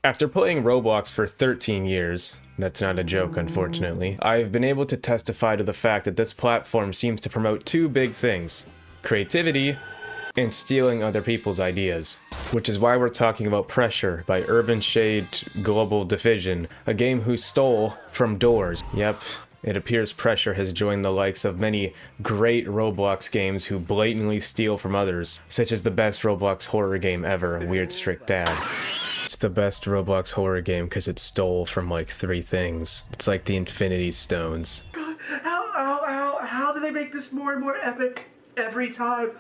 After playing Roblox for 13 years, that's not a joke unfortunately, I've been able to testify to the fact that this platform seems to promote two big things: creativity and stealing other people's ideas. Which is why we're talking about Pressure by Urban Shade Global Division, a game who stole from Doors. Yep, it appears Pressure has joined the likes of many great Roblox games who blatantly steal from others, such as the best Roblox horror game ever, Weird Strict Dad. It's the best Roblox horror game because it stole from like 3 things. It's like the Infinity Stones. God, how do they make this more and more epic every time?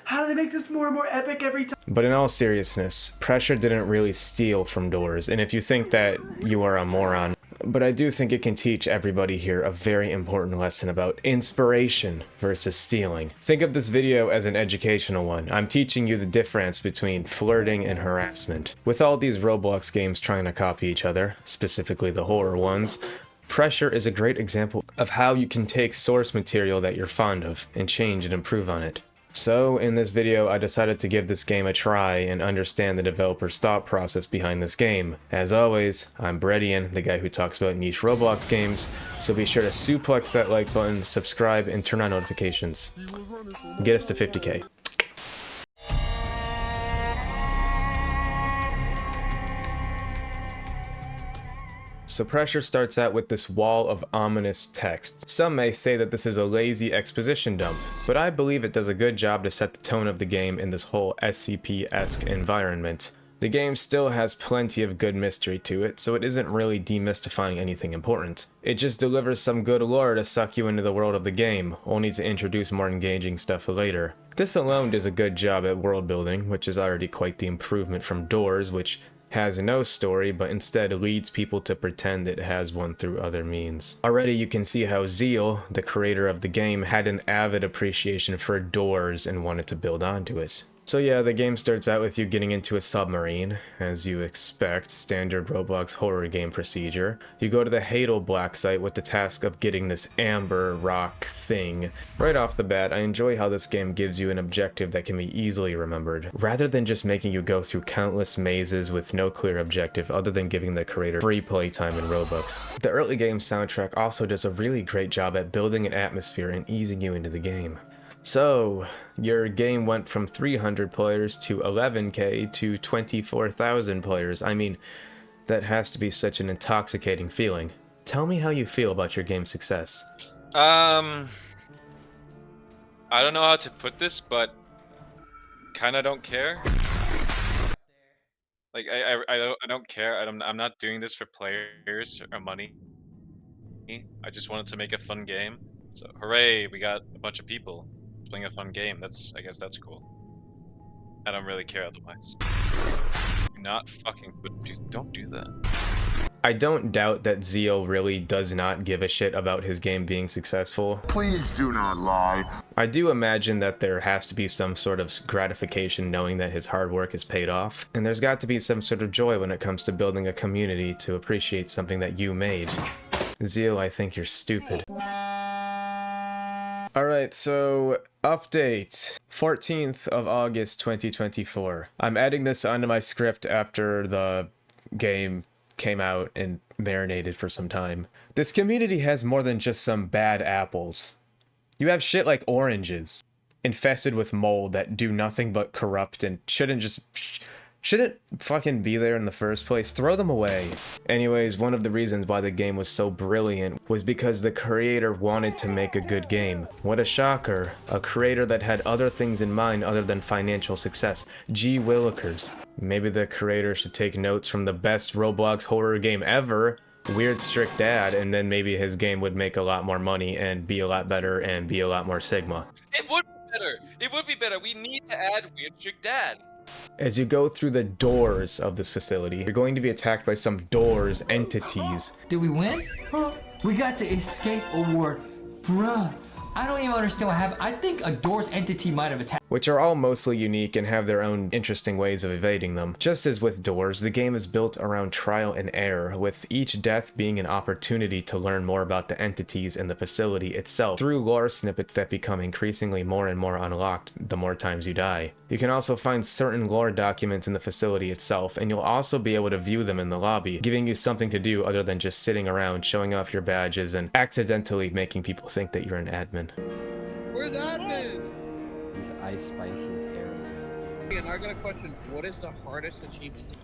How do they make this more and more epic every time? But in all seriousness, Pressure didn't really steal from Doors, and if you think that, you are a moron. But I do think it can teach everybody here a very important lesson about inspiration versus stealing. Think of this video as an educational one. I'm teaching you the difference between flirting and harassment. With all these Roblox games trying to copy each other, specifically the horror ones, Pressure is a great example of how you can take source material that you're fond of and change and improve on it. So, in this video, I decided to give this game a try and understand the developer's thought process behind this game. As always, I'm Breadian, the guy who talks about niche Roblox games, so be sure to suplex that like button, subscribe, and turn on notifications. Get us to 50k. So Pressure starts out with this wall of ominous text. Some may say that this is a lazy exposition dump, but I believe it does a good job to set the tone of the game in this whole SCP-esque environment. The game still has plenty of good mystery to it, so it isn't really demystifying anything important. It just delivers some good lore to suck you into the world of the game, only to introduce more engaging stuff later. This alone does a good job at world building, which is already quite the improvement from Doors, which has no story, but instead leads people to pretend it has one through other means. Already you can see how Zeal, the creator of the game, had an avid appreciation for Doors and wanted to build onto it. So yeah, the game starts out with you getting into a submarine, as you expect, standard Roblox horror game procedure. You go to the Hadal Black site with the task of getting this amber rock thing. Right off the bat, I enjoy how this game gives you an objective that can be easily remembered, rather than just making you go through countless mazes with no clear objective other than giving the creator free playtime in Robux. The early game soundtrack also does a really great job at building an atmosphere and easing you into the game. So, your game went from 300 players to 11k to 24,000 players. I mean, that has to be such an intoxicating feeling. Tell me how you feel about your game's success. I don't know how to put this, but kinda don't care. Like I don't care. I'm not doing this for players or money. I just wanted to make a fun game. So hooray, we got a bunch of people playing a fun game. I guess that's cool. I don't really care otherwise. Not fucking, don't do that. I don't doubt that Zeal really does not give a shit about his game being successful. Please do not lie. I do imagine that there has to be some sort of gratification knowing that his hard work is paid off, and there's got to be some sort of joy when it comes to building a community to appreciate something that you made. Zeal, I think you're stupid. Alright, so update 14th of August 2024. I'm adding this onto my script after the game came out and marinated for some time. This community has more than just some bad apples. You have shit like oranges, infested with mold that do nothing but corrupt and shouldn't fucking be there in the first place. Throw them away. Anyways, one of the reasons why the game was so brilliant was because the creator wanted to make a good game. What a shocker. A creator that had other things in mind other than financial success. Gee willikers. Maybe the creator should take notes from the best Roblox horror game ever, Weird Strict Dad, and then maybe his game would make a lot more money and be a lot better and be a lot more Sigma. It would be better. It would be better. We need to add Weird Strict Dad. As you go through the doors of this facility, you're going to be attacked by some doors entities. Did we win? Huh? We got the escape award. Bruh, I don't even understand what happened. I think a doors entity might have attacked. Which are all mostly unique and have their own interesting ways of evading them. Just as with Doors, the game is built around trial and error, with each death being an opportunity to learn more about the entities in the facility itself through lore snippets that become increasingly more and more unlocked the more times you die. You can also find certain lore documents in the facility itself, and you'll also be able to view them in the lobby, giving you something to do other than just sitting around showing off your badges and accidentally making people think that you're an admin. Where's admin? Ice Spice's area. And I got a question. What is the hardest achievement?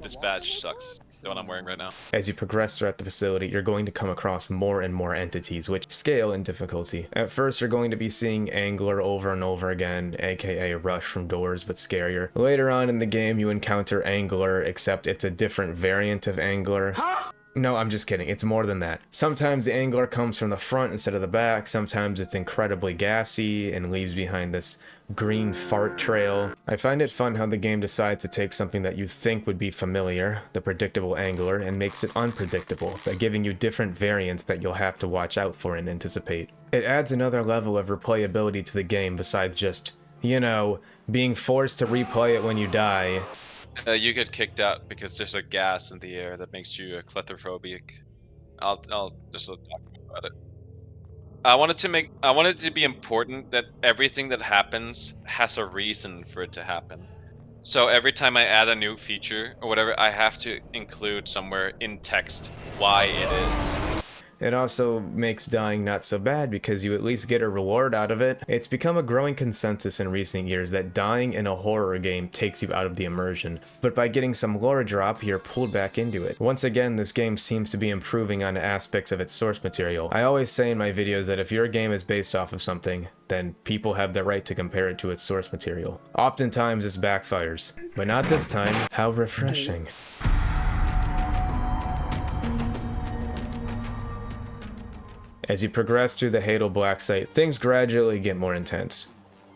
This badge sucks. The one I'm wearing right now. As you progress throughout the facility, you're going to come across more and more entities, which scale in difficulty. At first, you're going to be seeing Angler over and over again, aka Rush from Doors, but scarier. Later on in the game, you encounter Angler, except it's a different variant of Angler. No, I'm just kidding. It's more than that. Sometimes the angler comes from the front instead of the back. Sometimes it's incredibly gassy and leaves behind this green fart trail. I find it fun how the game decides to take something that you think would be familiar, the predictable angler, and makes it unpredictable by giving you different variants that you'll have to watch out for and anticipate. It adds another level of replayability to the game besides just, you know, being forced to replay it when you die. You get kicked out because there's a gas in the air that makes you claustrophobic. I'll just talk about it. I wanted it to be important that everything that happens has a reason for it to happen. So every time I add a new feature or whatever, I have to include somewhere in text why it is. It also makes dying not so bad because you at least get a reward out of it. It's become a growing consensus in recent years that dying in a horror game takes you out of the immersion, but by getting some lore drop, you're pulled back into it. Once again, this game seems to be improving on aspects of its source material. I always say in my videos that if your game is based off of something, then people have the right to compare it to its source material. Oftentimes this backfires, but not this time. How refreshing. As you progress through the Hadal Black Site, things gradually get more intense.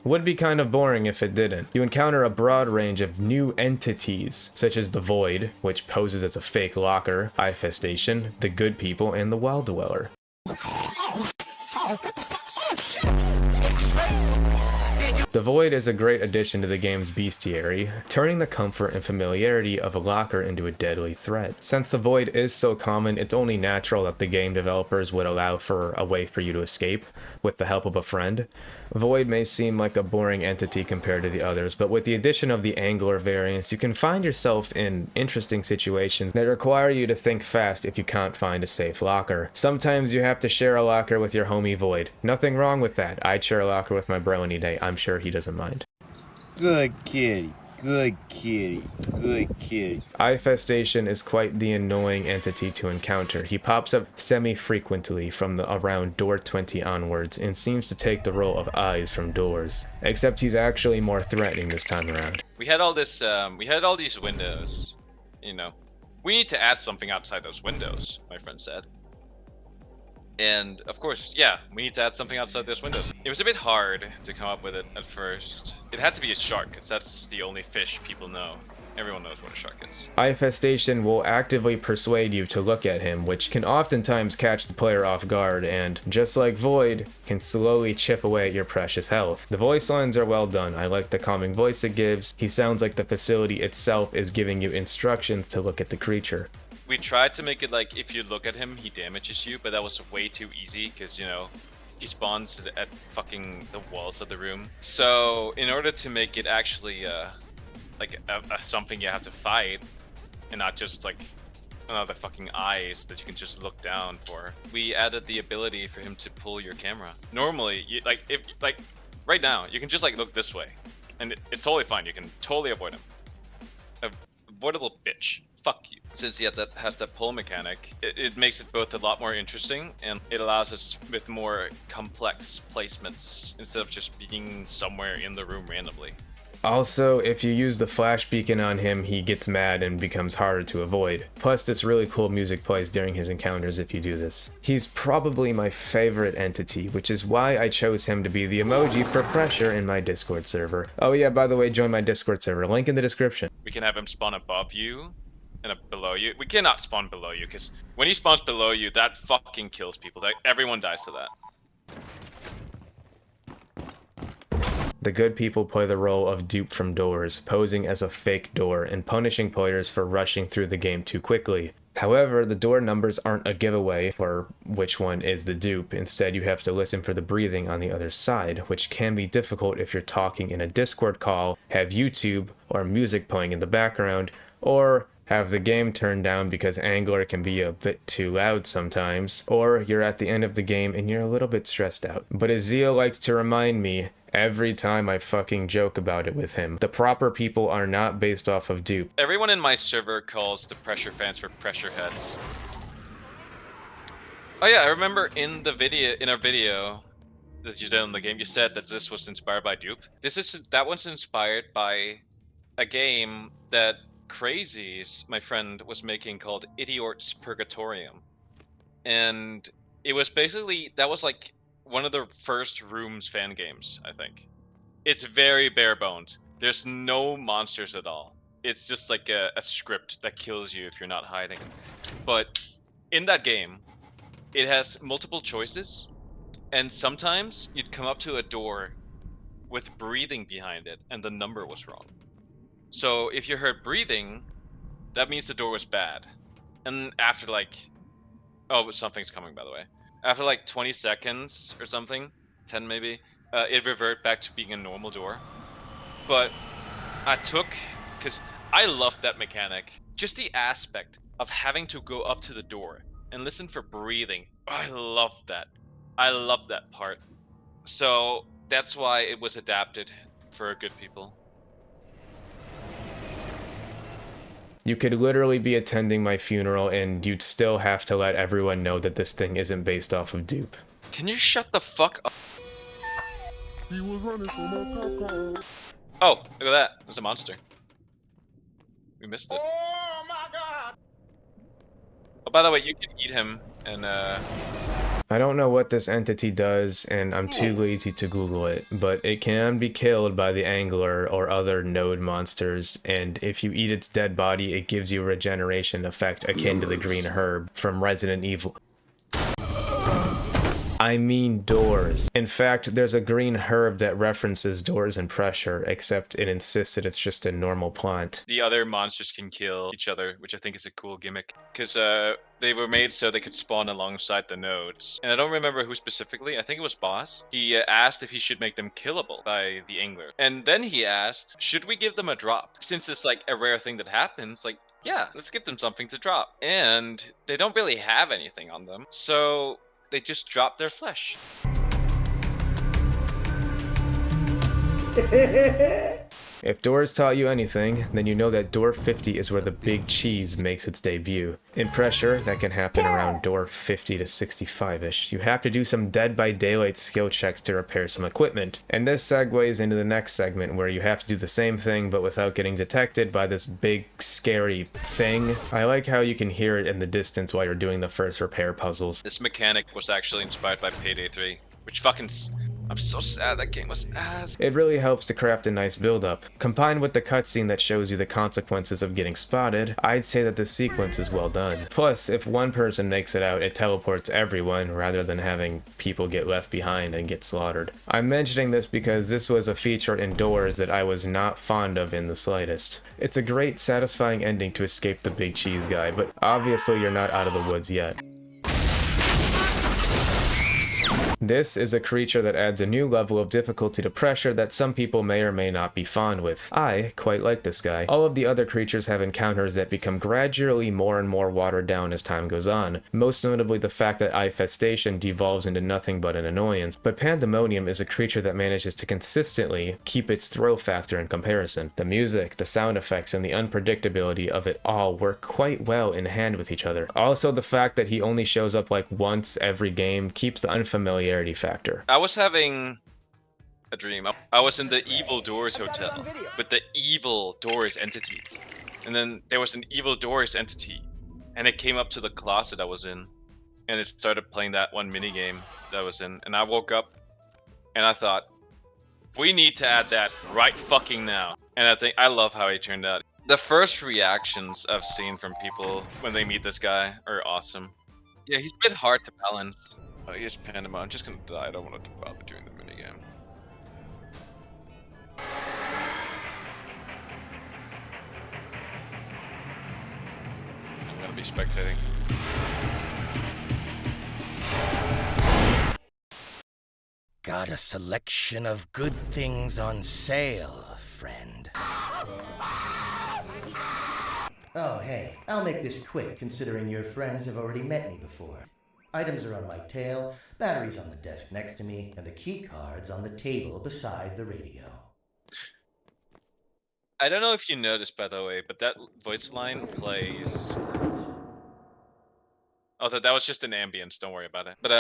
Would be kind of boring if it didn't. You encounter a broad range of new entities, such as the Void, which poses as a fake locker, Eyefestation, the Good People, and the Well Dweller. The Void is a great addition to the game's bestiary, turning the comfort and familiarity of a locker into a deadly threat. Since the Void is so common, it's only natural that the game developers would allow for a way for you to escape with the help of a friend. Void may seem like a boring entity compared to the others, but with the addition of the Angler variants, you can find yourself in interesting situations that require you to think fast if you can't find a safe locker. Sometimes you have to share a locker with your homie Void. Nothing wrong with that. I'd share a locker with my bro any day. I'm sure he doesn't mind. Good kitty. Good kitty. Good kitty. Eyefestation is quite the annoying entity to encounter. He pops up semi-frequently from the around door 20 onwards and seems to take the role of Eyes from Doors. Except he's actually more threatening this time around. We had all this, we had all these windows, you know. We need to add something outside those windows, my friend said. And of course, yeah, we need to add something outside those windows. It was a bit hard to come up with it at first. It had to be a shark, because that's the only fish people know. Everyone knows what a shark is. Eyefestation will actively persuade you to look at him, which can oftentimes catch the player off guard, and just like Void, can slowly chip away at your precious health. The voice lines are well done. I like the calming voice it gives. He sounds like the facility itself is giving you instructions to look at the creature. We tried to make it like if you look at him, he damages you, but that was way too easy because, you know, he spawns at fucking the walls of the room. So in order to make it actually like something you have to fight and not just like another fucking eyes that you can just look down for, we added the ability for him to pull your camera. Normally, you, if right now, you can just like look this way and it's totally fine. You can totally avoid him. Avoidable bitch. Fuck you. Since he has that pull mechanic, it makes it both a lot more interesting and it allows us with more complex placements instead of just being somewhere in the room randomly. Also, if you use the flash beacon on him, he gets mad and becomes harder to avoid. Plus, this really cool music plays during his encounters if you do this. He's probably my favorite entity, which is why I chose him to be the emoji for pressure in my Discord server. Oh yeah, by the way, join my Discord server, link in the description. We can have him spawn above you and below you. We cannot spawn below you, because when he spawns below you, that fucking kills people. Everyone dies to that. the good people play the role of dupe from doors, posing as a fake door and punishing players for rushing through the game too quickly. However, the door numbers aren't a giveaway for which one is the dupe. Instead, you have to listen for the breathing on the other side, which can be difficult if you're talking in a Discord call, have YouTube or music playing in the background, or have the game turned down because Angler can be a bit too loud sometimes, or you're at the end of the game and you're a little bit stressed out. But as Zeal likes to remind me, every time I fucking joke about it with him, the proper people are not based off of dupe. Everyone in my server calls the pressure fans for pressure heads. Oh yeah, I remember in our video that you did on the game, you said that this was inspired by dupe. That one's inspired by a game that Crazies, my friend, was making called Idiot's Purgatorium. And it was basically, that was like one of the first Rooms fan games, I think. It's very bare bones. There's no monsters at all. It's just like a script that kills you if you're not hiding. But in that game, it has multiple choices, and sometimes you'd come up to a door with breathing behind it, and the number was wrong. So if you heard breathing, that means the door was bad. And after like, oh, something's coming by the way. After like 20 seconds or something, 10 maybe, it revert back to being a normal door. But because I loved that mechanic. Just the aspect of having to go up to the door and listen for breathing. I loved that. I loved that part. So that's why it was adapted for good people. You could literally be attending my funeral and you'd still have to let everyone know that this thing isn't based off of dupe. Can you shut the fuck up? He was running from a coco. Oh, look at that. There's a monster. We missed it. Oh my god! Oh, by the way, you can eat him and I don't know what this entity does, and I'm too lazy to Google it, but it can be killed by the Angler or other node monsters, and if you eat its dead body, it gives you a regeneration effect akin to the green herb from Resident Evil. I mean doors. In fact, there's a green herb that references doors and pressure, except it insists that it's just a normal plant. the other monsters can kill each other, which I think is a cool gimmick. Because they were made so they could spawn alongside the nodes. And I don't remember who specifically, I think it was Boss. He asked if he should make them killable by the Angler. And then he asked, should we give them a drop? Since it's like a rare thing that happens, like, yeah, let's give them something to drop. And they don't really have anything on them. So they just drop their flesh. If doors taught you anything, then you know that door 50 is where the big cheese makes its debut. In pressure, that can happen around door 50 to 65-ish. You have to do some Dead by Daylight skill checks to repair some equipment. And this segues into the next segment where you have to do the same thing but without getting detected by this big scary thing. I like how you can hear it in the distance while you're doing the first repair puzzles. This mechanic was actually inspired by Payday 3, which fucking I'm so sad that game was ass. It really helps to craft a nice build-up. Combined with the cutscene that shows you the consequences of getting spotted, I'd say that this sequence is well done. Plus, if one person makes it out, it teleports everyone rather than having people get left behind and get slaughtered. I'm mentioning this because this was a feature in Doors that I was not fond of in the slightest. It's a great, satisfying ending to escape the big cheese guy, but obviously you're not out of the woods yet. This is a creature that adds a new level of difficulty to pressure that some people may or may not be fond with. I quite like this guy. All of the other creatures have encounters that become gradually more and more watered down as time goes on, most notably the fact that Eyefestation devolves into nothing but an annoyance, but Pandemonium is a creature that manages to consistently keep its thrill factor in comparison. The music, the sound effects, and the unpredictability of it all work quite well in hand with each other. Also, the fact that he only shows up like once every game keeps the unfamiliarity factor. I was having a dream. I was in the Evil Doors hotel with the Evil Doors entities. And then there was an Evil Doors entity. And it came up to the closet I was in. And it started playing that one minigame that I was in. And I woke up and I thought, we need to add that right fucking now. And I love how he turned out. The first reactions I've seen from people when they meet this guy are awesome. Yeah, he's a bit hard to balance. Oh, here's Pandemonium. I'm just gonna die. I don't want to bother doing the minigame. be spectating. Got a selection of good things on sale, friend. Oh, hey, I'll make this quick considering your friends have already met me before. Items are on my tail, batteries on the desk next to me, and the key cards on the table beside the radio. I don't know if you noticed, by the way, but that voice line plays. Oh, that was just an ambience. Don't worry about it. But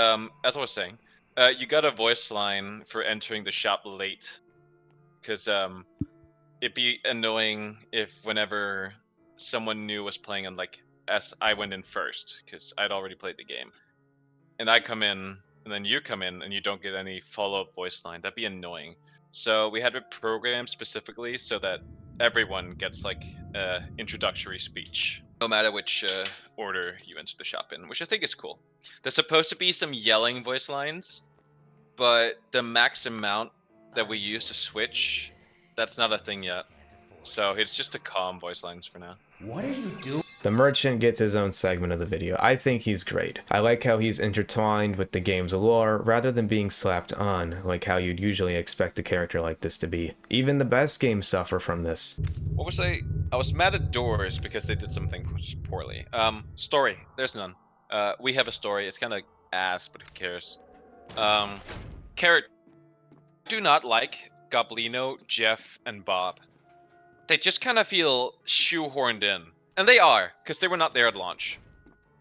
as I was saying, you got a voice line for entering the shop late, because it'd be annoying if whenever someone new was playing and like as I went in first, because I'd already played the game, and I come in and then you come in and you don't get any follow-up voice line. That'd be annoying. So we had it programmed specifically so that everyone gets like introductory speech, no matter which order you enter the shop in, which I think is cool. There's supposed to be some yelling voice lines, but the max amount that we use to switch, that's not a thing yet. So it's just a calm voice lines for now. What are you doing? The merchant gets his own segment of the video. I think he's great. I like how he's intertwined with the game's lore rather than being slapped on, like how you'd usually expect a character like this to be. Even the best games suffer from this. What was I was mad at Doors because they did something poorly. Story, there's none. We have a story. It's kind of ass, but who cares? Carrot, do not like Goblino, Jeff, and Bob. They just kind of feel shoehorned in. And they are, because they were not there at launch.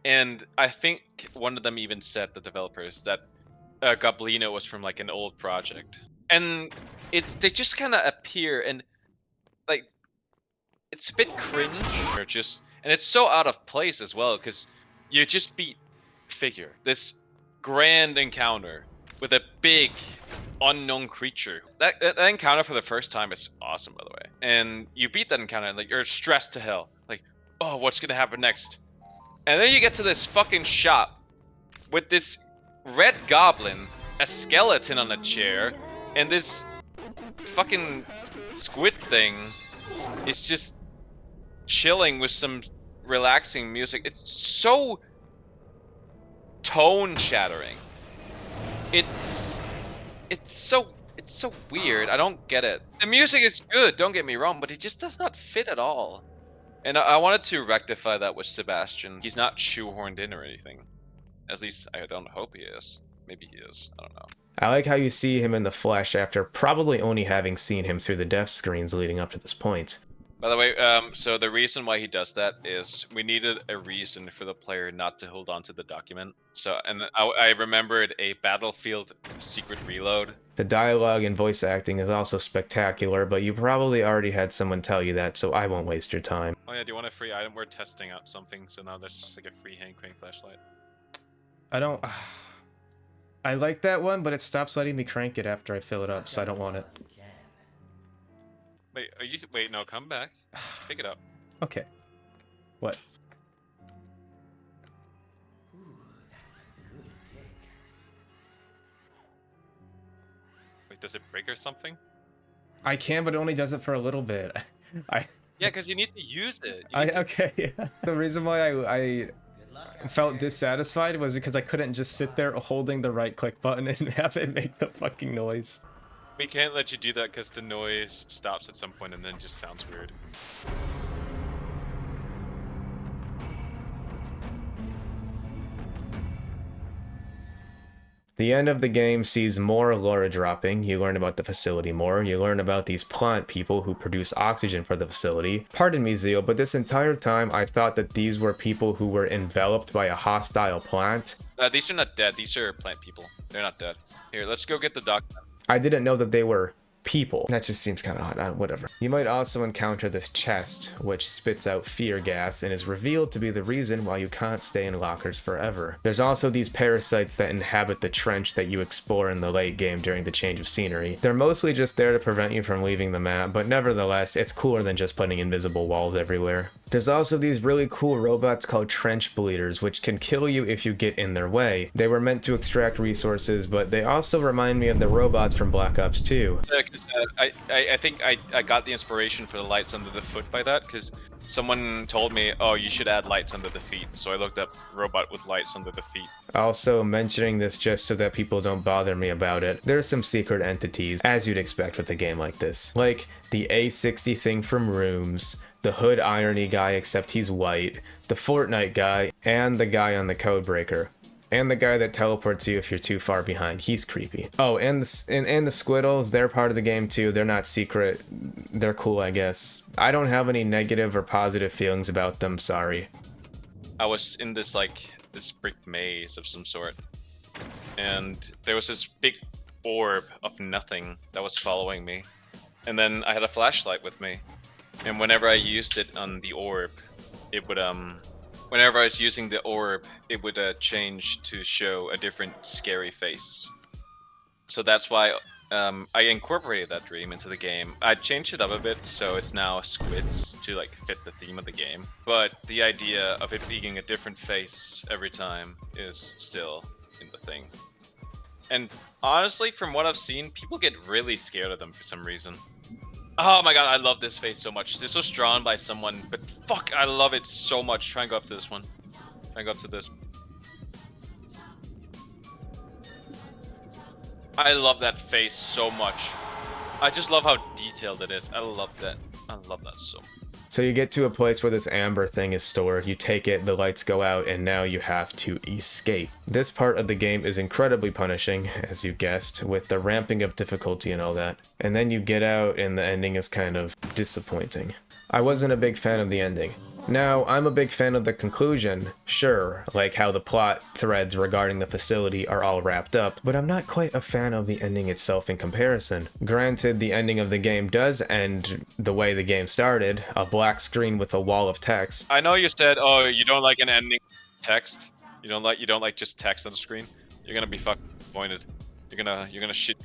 And I think one of them even said, the developers, that Goblino was from like an old project. And they just kind of appear and like, it's a bit cringe. Or just, and it's so out of place as well, because you just beat Figure. This grand encounter with a big unknown creature. That encounter for the first time is awesome, by the way. And you beat that encounter and like you're stressed to hell. Like, oh, what's gonna happen next? And then you get to this fucking shop with this red goblin, a skeleton on a chair, and this fucking squid thing is just chilling with some relaxing music. It's so tone shattering. It's so weird. I don't get it. The music is good, don't get me wrong, but it just does not fit at all. And I wanted to rectify that with Sebastian. He's not shoehorned in or anything. At least I don't hope he is. Maybe he is. I don't know. I like how you see him in the flesh after probably only having seen him through the dev screens leading up to this point. By the way, so the reason why he does that is we needed a reason for the player not to hold on to the document. So, and I remembered a Battlefield secret reload. The dialogue and voice acting is also spectacular, but you probably already had someone tell you that, so I won't waste your time. Oh yeah, do you want a free item? We're testing out something, so now there's just like a free hand crank flashlight. I don't... I like that one, but it stops letting me crank it after I fill it up, so I don't want it. Wait, are you? Wait, no, come back. Pick it up. Okay. What? Wait, does it break or something? I can, but it only does it for a little bit. Yeah, because you need to use it. Okay. The reason why I felt dissatisfied was because I couldn't just sit there holding the right click button and have it make the fucking noise. We can't let you do that because the noise stops at some point and then just sounds weird. The end of the game sees more lore dropping. You learn about the facility more. You learn about these plant people who produce oxygen for the facility. Pardon me, Zeal, but this entire time I thought that these were people who were enveloped by a hostile plant. These are not dead. These are plant people. They're not dead. Here, let's go get the document. I didn't know that they were people. That just seems kind of odd. Whatever. You might also encounter this chest, which spits out fear gas and is revealed to be the reason why you can't stay in lockers forever. There's also these parasites that inhabit the trench that you explore in the late game during the change of scenery. They're mostly just there to prevent you from leaving the map, but nevertheless, it's cooler than just putting invisible walls everywhere. There's also these really cool robots called trench bleeders, which can kill you if you get in their way. They were meant to extract resources, but they also remind me of the robots from Black Ops 2. I think I got the inspiration for the lights under the foot by that, because someone told me, oh, you should add lights under the feet. So I looked up robot with lights under the feet. Also, mentioning this just so that people don't bother me about it, there's some secret entities, as you'd expect with a game like this. Like the A60 thing from Rooms, the Hood Irony guy except he's white, the Fortnite guy, and the guy on the Codebreaker. And the guy that teleports you if you're too far behind. He's creepy. Oh, and the Squiddles, they're part of the game too. They're not secret. They're cool, I guess. I don't have any negative or positive feelings about them, sorry. I was in this brick maze of some sort. And there was this big orb of nothing that was following me. And then I had a flashlight with me. And whenever I used it on the orb, it would whenever I was using the orb, it would change to show a different scary face. So that's why I incorporated that dream into the game. I changed it up a bit, so it's now squids to like fit the theme of the game. But the idea of it being a different face every time is still in the thing. And honestly, from what I've seen, people get really scared of them for some reason. Oh my god, I love this face so much. This was drawn by someone, but fuck, I love it so much. Try and go up to this one. Try and go up to this. I love that face so much. I just love how detailed it is. I love that. I love that so much. So you get to a place where this amber thing is stored, you take it, the lights go out, and now you have to escape. This part of the game is incredibly punishing, as you guessed, with the ramping of difficulty and all that. And then you get out and the ending is kind of disappointing. I wasn't a big fan of the ending. Now, I'm a big fan of the conclusion, sure, like how the plot threads regarding the facility are all wrapped up, but I'm not quite a fan of the ending itself in comparison. Granted, the ending of the game does end the way the game started, a black screen with a wall of text. I know you said, oh, you don't like an ending text. You don't like just text on the screen. You're gonna be fucking disappointed. You're gonna shit.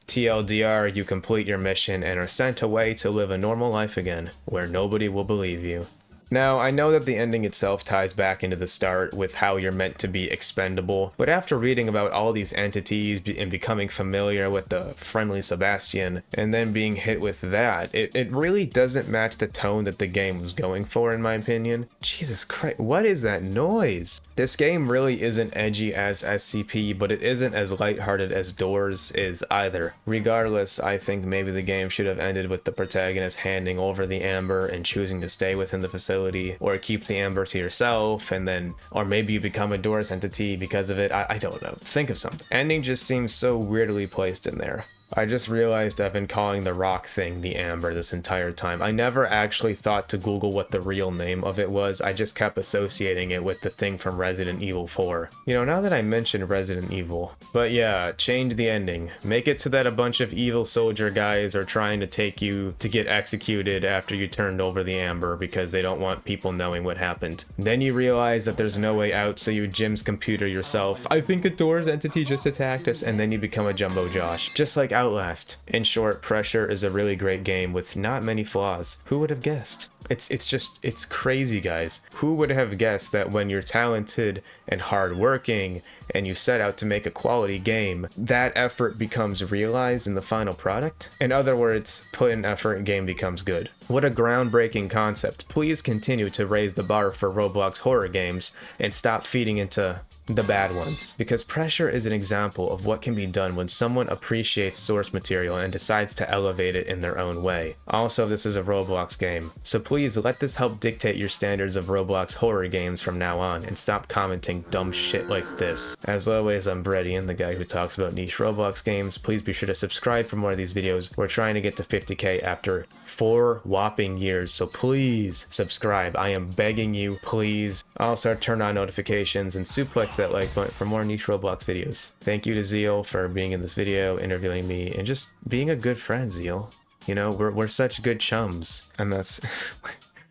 TLDR, you complete your mission and are sent away to live a normal life again, where nobody will believe you. Now, I know that the ending itself ties back into the start with how you're meant to be expendable, but after reading about all these entities and becoming familiar with the friendly Sebastian, and then being hit with that, it really doesn't match the tone that the game was going for, in my opinion. Jesus Christ, what is that noise? This game really isn't edgy as SCP, but it isn't as lighthearted as Doors is either. Regardless, I think maybe the game should have ended with the protagonist handing over the amber and choosing to stay within the facility, or keep the amber to yourself, and then, or maybe you become a Doors entity because of it. I don't know. Think of something. Ending just seems so weirdly placed in there. I just realized I've been calling the rock thing the amber this entire time. I never actually thought to Google what the real name of it was. I just kept associating it with the thing from Resident Evil 4. You know, now that I mentioned Resident Evil. But yeah, change the ending. Make it so that a bunch of evil soldier guys are trying to take you to get executed after you turned over the amber because they don't want people knowing what happened. Then you realize that there's no way out, so you Jim's computer yourself. I think a Doors entity just attacked us, and then you become a Jumbo Josh. Just like Outlast. In short, Pressure is a really great game with not many flaws. Who would have guessed? It's crazy, guys. Who would have guessed that when you're talented and hardworking and you set out to make a quality game, that effort becomes realized in the final product? In other words, put in effort and game becomes good. What a groundbreaking concept. Please continue to raise the bar for Roblox horror games and stop feeding into the bad ones, because Pressure is an example of what can be done when someone appreciates source material and decides to elevate it in their own way. Also, this is a Roblox game, so please let this help dictate your standards of Roblox horror games from now on, and stop commenting dumb shit like this. As always, I'm Breadian, the guy who talks about niche Roblox games. Please be sure to subscribe for more of these videos. We're trying to get to 50k after 4 whopping years, so please subscribe. I am begging you, please. Also, turn on notifications and suplex that like button for more niche Roblox videos. Thank you to Zeal for being in this video, interviewing me, and just being a good friend, Zeal. You know, we're such good chums. And that's...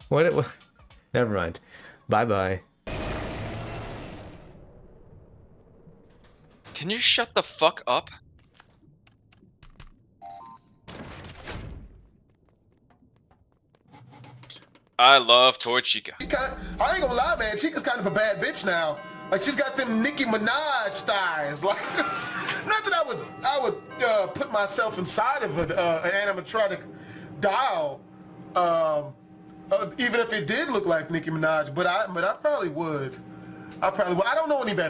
what? Never mind. Bye-bye. Can you shut the fuck up? I love Toy Chica. I ain't gonna lie, man. Chica's kind of a bad bitch now. Like, she's got them Nicki Minaj thighs. Like, not that I would put myself inside of an animatronic doll. even if it did look like Nicki Minaj, but I probably would. I don't know any better.